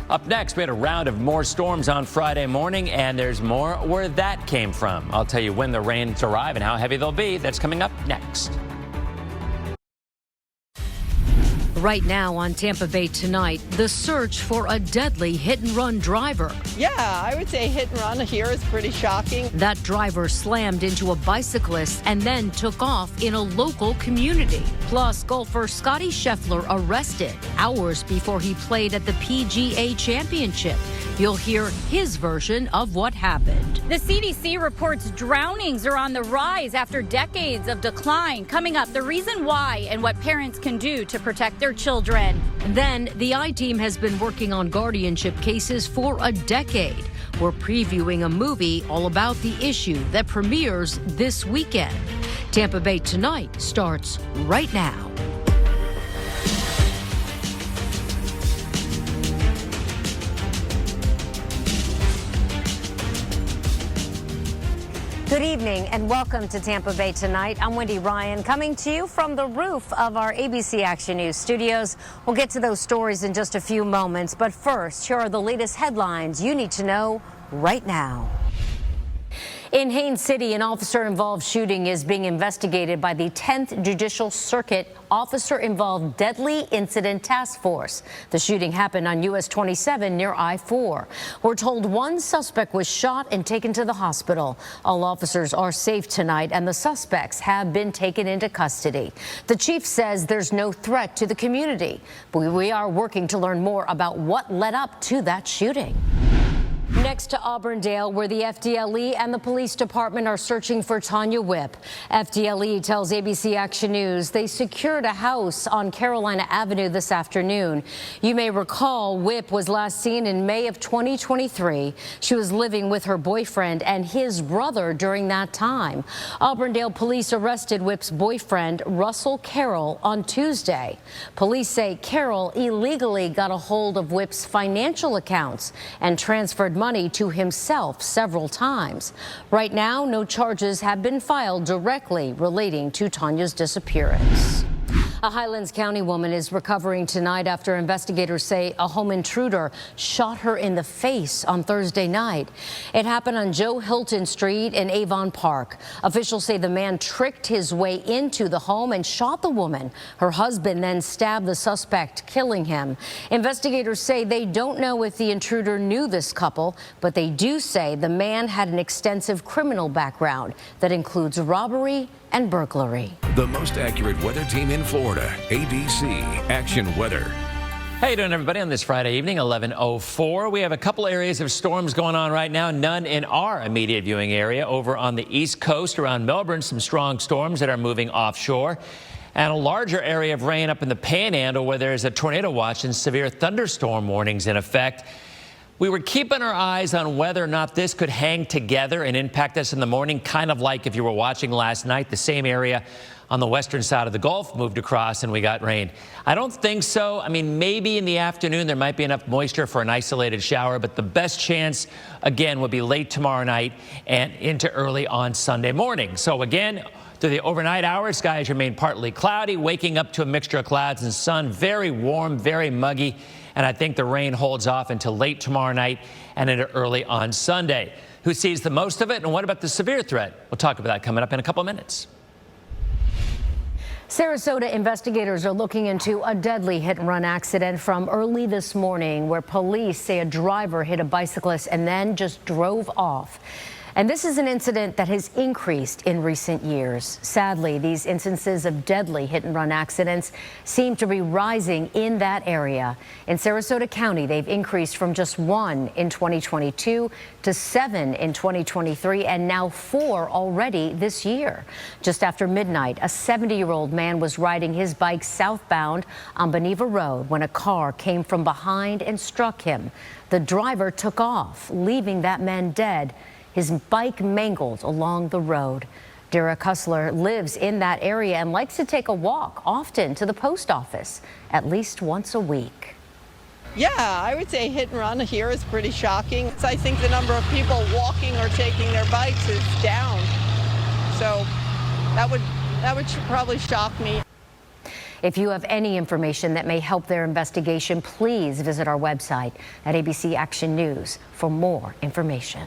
Up next, we had a round of more storms on Friday morning, and there's more where that came from. I'll tell you when the rains arrive and how heavy they'll be. That's coming up next. Right now on Tampa Bay Tonight, the search for a deadly hit-and-run driver. Yeah, I would say hit and run here is pretty shocking. That driver slammed into a bicyclist and then took off in a local community. Plus, golfer Scotty Scheffler arrested hours before he played at the PGA Championship. You'll hear his version of what happened. The CDC reports drownings are on the rise after decades of decline. Coming up, the reason why and what parents can do to protect their children. Then, the I-Team has been working on guardianship cases for a decade. We're previewing a movie all about the issue that premieres this weekend. Tampa Bay Tonight starts right now. Good evening and welcome to Tampa Bay Tonight. I'm Wendy Ryan, coming to you from the roof of our ABC Action News studios. We'll get to those stories in just a few moments, but first, here are the latest headlines you need to know right now. In Haines City, an officer-involved shooting is being investigated by the 10th Judicial Circuit Officer-Involved Deadly Incident Task Force. The shooting happened on US 27 near I-4. We're told one suspect was shot and taken to the hospital. All officers are safe tonight, and the suspects have been taken into custody. The chief says there's no threat to the community, but we are working to learn more about what led up to that shooting. Next to Auburndale, where the FDLE and the police department are searching for Tanya Whipp. FDLE tells ABC Action News they secured a house on Carolina Avenue this afternoon. You may recall Whipp was last seen in May of 2023. She was living with her boyfriend and his brother during that time. Auburndale police arrested Whipp's boyfriend, Russell Carroll, on Tuesday. Police say Carroll illegally got a hold of Whipp's financial accounts and transferred money to himself several times. Right now, no charges have been filed directly relating to Tanya's disappearance. A Highlands County woman is recovering tonight after investigators say a home intruder shot her in the face on Thursday night. It happened on Joe Hilton Street in Avon Park. Officials say the man tricked his way into the home and shot the woman. Her husband then stabbed the suspect, killing him. Investigators say they don't know if the intruder knew this couple, but they do say the man had an extensive criminal background that includes robbery and burglary. The most accurate weather team in Florida, ABC Action Weather. How you doing, everybody, on this Friday evening, 11:04. We have a couple areas of storms going on right now, none in our immediate viewing area. Over on the East Coast around Melbourne, some strong storms that are moving offshore. And a larger area of rain up in the Panhandle where there's a tornado watch and severe thunderstorm warnings in effect. We were keeping our eyes on whether or not this could hang together and impact us in the morning, kind of like if you were watching last night, the same area on the western side of the Gulf moved across and we got rain. I don't think so. I mean, maybe in the afternoon there might be enough moisture for an isolated shower, but the best chance, again, would be late tomorrow night and into early on Sunday morning. So again, through the overnight hours, skies remain partly cloudy, waking up to a mixture of clouds and sun, very warm, very muggy. And I think the rain holds off until late tomorrow night and into early on Sunday. Who sees the most of it, and what about the severe threat? We'll talk about that coming up in a couple of minutes. Sarasota investigators are looking into a deadly hit-and-run accident from early this morning where police say a driver hit a bicyclist and then just drove off. And this is an incident that has increased in recent years. Sadly, these instances of deadly hit-and-run accidents seem to be rising in that area. In Sarasota County, they've increased from just 1 in 2022 to 7 in 2023, and now 4 already this year. Just after midnight, a 70-year-old man was riding his bike southbound on Beneva Road when a car came from behind and struck him. The driver took off, leaving that man dead. His bike mangled along the road. Derek Hustler lives in that area and likes to take a walk often to the post office, at least once a week. Yeah, I would say hit and run here is pretty shocking. I think the number of people walking or taking their bikes is down. So that would probably shock me. If you have any information that may help their investigation, please visit our website at ABC Action News for more information.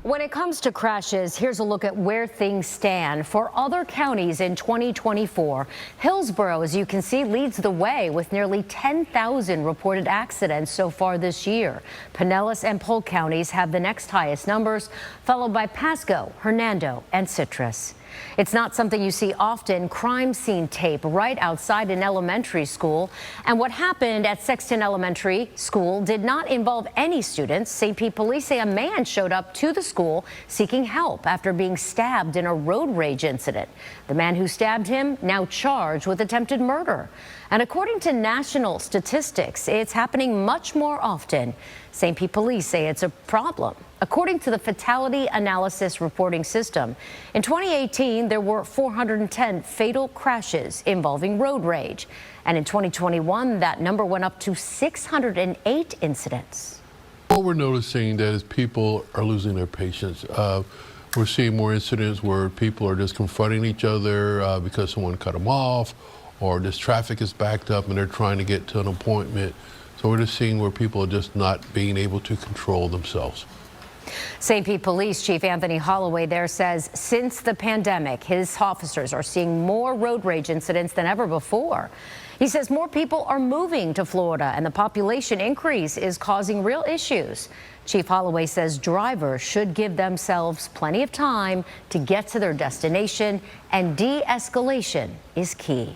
When it comes to crashes, here's a look at where things stand for other counties in 2024. Hillsborough, as you can see, leads the way with nearly 10,000 reported accidents so far this year. Pinellas and Polk counties have the next highest numbers, followed by Pasco, Hernando, and Citrus. It's not something you see often, crime scene tape right outside an elementary school. And what happened at Sexton Elementary School did not involve any students. St. Pete police say a man showed up to the school seeking help after being stabbed in a road rage incident. The man who stabbed him now charged with attempted murder. And according to national statistics, it's happening much more often. St. Pete police say it's a problem. According to the Fatality Analysis Reporting System, in 2018, there were 410 fatal crashes involving road rage. And in 2021, that number went up to 608 incidents. What we're noticing that is people are losing their patience. We're seeing more incidents where people are just confronting each other because someone cut them off, or this traffic is backed up and they're trying to get to an appointment. So we're just seeing where people are just not being able to control themselves. St. Pete Police Chief Anthony Holloway there says since the pandemic, his officers are seeing more road rage incidents than ever before. He says more people are moving to Florida and the population increase is causing real issues. Chief Holloway says drivers should give themselves plenty of time to get to their destination, and de-escalation is key.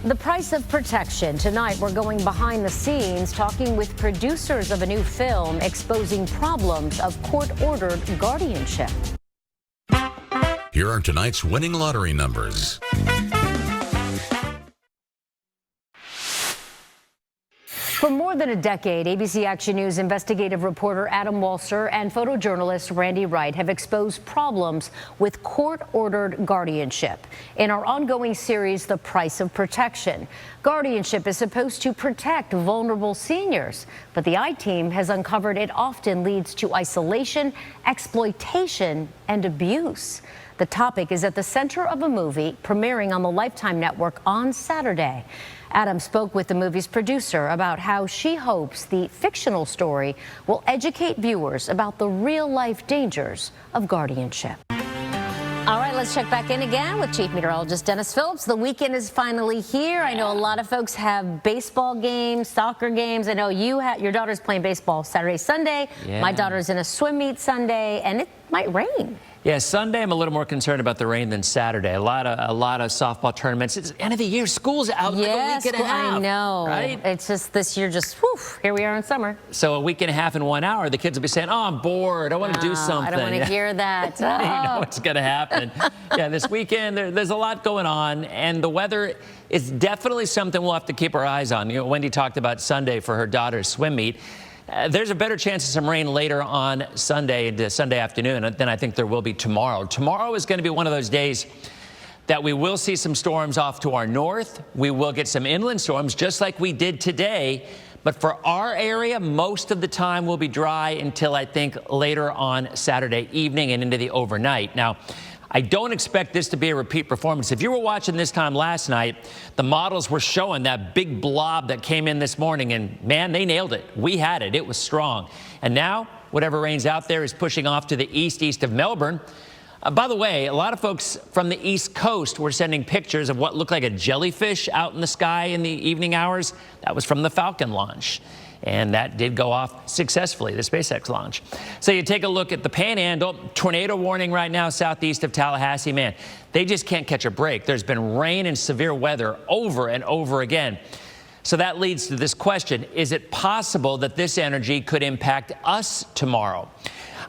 The price of protection. Tonight, we're going behind the scenes, talking with producers of a new film exposing problems of court-ordered guardianship. Here are tonight's winning lottery numbers. For more than a decade, ABC Action News investigative reporter Adam Walser and photojournalist Randy Wright have exposed problems with court-ordered guardianship. In our ongoing series, The Price of Protection, guardianship is supposed to protect vulnerable seniors, but the I-Team has uncovered it often leads to isolation, exploitation, and abuse. The topic is at the center of a movie premiering on the Lifetime Network on Saturday. Adam spoke with the movie's producer about how she hopes the fictional story will educate viewers about the real-life dangers of guardianship. All right, let's check back in again with Chief Meteorologist Dennis Phillips. The weekend is finally here. I know a lot of folks have baseball games, soccer games. I know your daughter's playing baseball Saturday, Sunday. Yeah. My daughter's in a swim meet Sunday, and it might rain. Yeah, Sunday I'm a little more concerned about the rain than Saturday. A lot of softball tournaments. It's the end of the year. School's out like a week and a half. I know. Right? It's just this year, just whew, here we are in summer. So a week and a half in 1 hour, the kids will be saying, "Oh, I'm bored. I want to do something." I don't want to hear that. You know what's going to happen. Yeah, this weekend there's a lot going on, and the weather is definitely something we'll have to keep our eyes on. You know, Wendy talked about Sunday for her daughter's swim meet. There's a better chance of some rain later on Sunday into Sunday afternoon than I think there will be tomorrow. Tomorrow is going to be one of those days that we will see some storms off to our north. We will get some inland storms just like we did today. But for our area, most of the time will be dry until I think later on Saturday evening and into the overnight. Now, I don't expect this to be a repeat performance. If you were watching this time last night, the models were showing that big blob that came in this morning, and man, they nailed it. We had it. It was strong. And now, whatever rain's out there is pushing off to the east of Melbourne. By the way, a lot of folks from the East Coast were sending pictures of what looked like a jellyfish out in the sky in the evening hours. That was from the Falcon launch. And that did go off successfully, the SpaceX launch. So you take a look at the Panhandle. Tornado warning right now southeast of Tallahassee. Man, they just can't catch a break. There's been rain and severe weather over and over again. So that leads to this question. Is it possible that this energy could impact us tomorrow?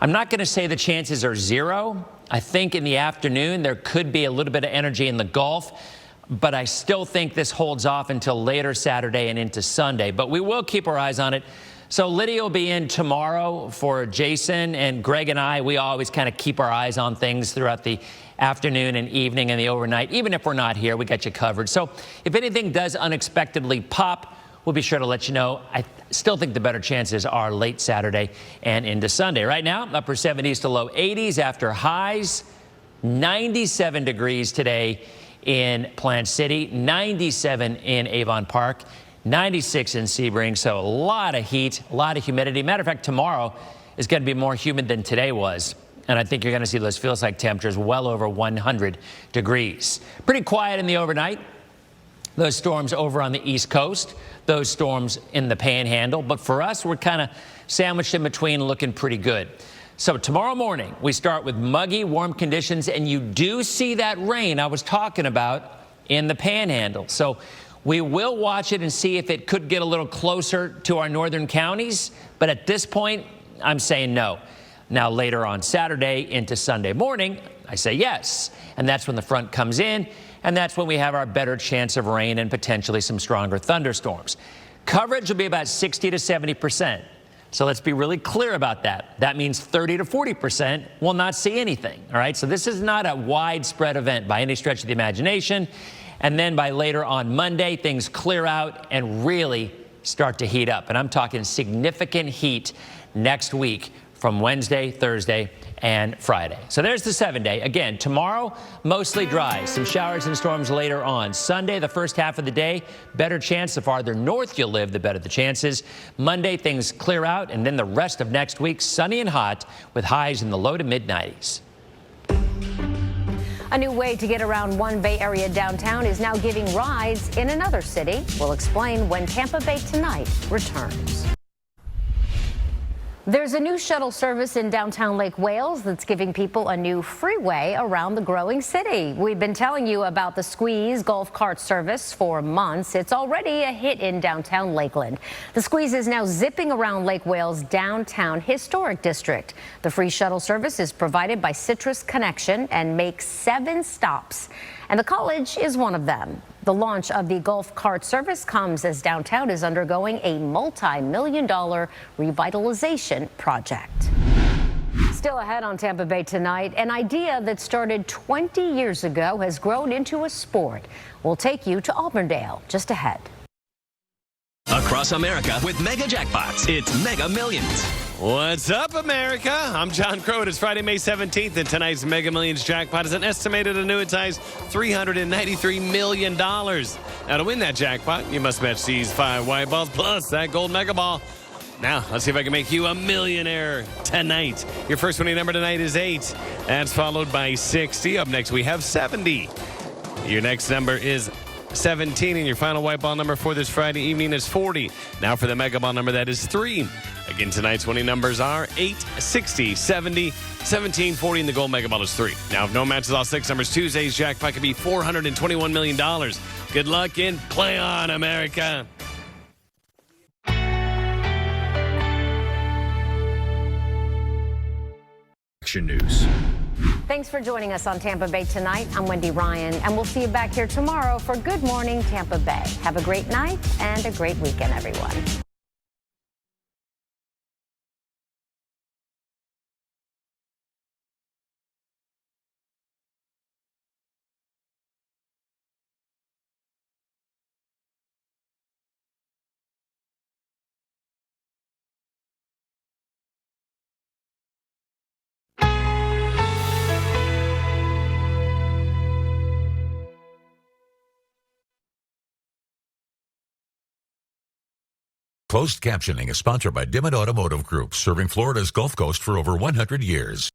I'm not going to say the chances are zero. I think in the afternoon there could be a little bit of energy in the Gulf. But I still think this holds off until later Saturday and into Sunday. But we will keep our eyes on it. So Lydia will be in tomorrow for Jason, and Greg and I, we always kind of keep our eyes on things throughout the afternoon and evening and the overnight. Even if we're not here, we got you covered. So if anything does unexpectedly pop, we'll be sure to let you know. I still think the better chances are late Saturday and into Sunday. Right now, upper 70s to low 80s after highs. 97 degrees today in Plant City, 97 in Avon Park, 96 in Sebring. So a lot of heat, a lot of humidity. Matter of fact, tomorrow is going to be more humid than today was. And I think you're going to see those feels like temperatures well over 100 degrees. Pretty quiet in the overnight. Those storms over on the East Coast, those storms in the Panhandle. But for us, we're kind of sandwiched in between, looking pretty good. So tomorrow morning, we start with muggy, warm conditions, and you do see that rain I was talking about in the Panhandle. So we will watch it and see if it could get a little closer to our northern counties. But at this point, I'm saying no. Now, later on Saturday into Sunday morning, I say yes. And that's when the front comes in, and that's when we have our better chance of rain and potentially some stronger thunderstorms. Coverage will be about 60 to 70%. So let's be really clear about that. That means 30 to 40% will not see anything. All right. So this is not a widespread event by any stretch of the imagination. And then by later on Monday, things clear out and really start to heat up. And I'm talking significant heat next week from Wednesday, Thursday, and Friday. So there's the 7-day. Again, tomorrow, mostly dry. Some showers and storms later on. Sunday, the first half of the day, better chance. The farther north you live, the better the chances. Monday, things clear out. And then the rest of next week, sunny and hot with highs in the low to mid-90s. A new way to get around one Bay Area downtown is now giving rides in another city. We'll explain when Tampa Bay Tonight returns. There's a new shuttle service in downtown Lake Wales that's giving people a new freeway around the growing city. We've been telling you about the Squeeze golf cart service for months. It's already a hit in downtown Lakeland. The Squeeze is now zipping around Lake Wales' downtown historic district. The free shuttle service is provided by Citrus Connection and makes 7 stops. And the college is one of them. The launch of the golf cart service comes as downtown is undergoing a multi-million-dollar revitalization project. Still ahead on Tampa Bay Tonight, an idea that started 20 years ago has grown into a sport. We'll take you to Auburndale just ahead. Across America with mega jackpots, it's Mega Millions. What's up, America? I'm John Crow. It's Friday, May 17th, and tonight's Mega Millions jackpot is an estimated annuitized $393 million. Now, to win that jackpot, you must match these 5 white balls plus that gold mega ball. Now, let's see if I can make you a millionaire tonight. Your first winning number tonight is 8. That's followed by 60. Up next, we have 70. Your next number is 17, and your final white ball number for this Friday evening is 40. Now for the mega ball number, that is 3. Again, tonight's winning numbers are 8, 60, 70, 17, 40, and the gold mega ball is 3. Now, if no matches all 6 numbers, Tuesday's jackpot could be $421 million. Good luck and play on, America. Action News. Thanks for joining us on Tampa Bay Tonight. I'm Wendy Ryan, and we'll see you back here tomorrow for Good Morning Tampa Bay. Have a great night and a great weekend, everyone. Closed captioning is sponsored by Dimmitt Automotive Group, serving Florida's Gulf Coast for over 100 years.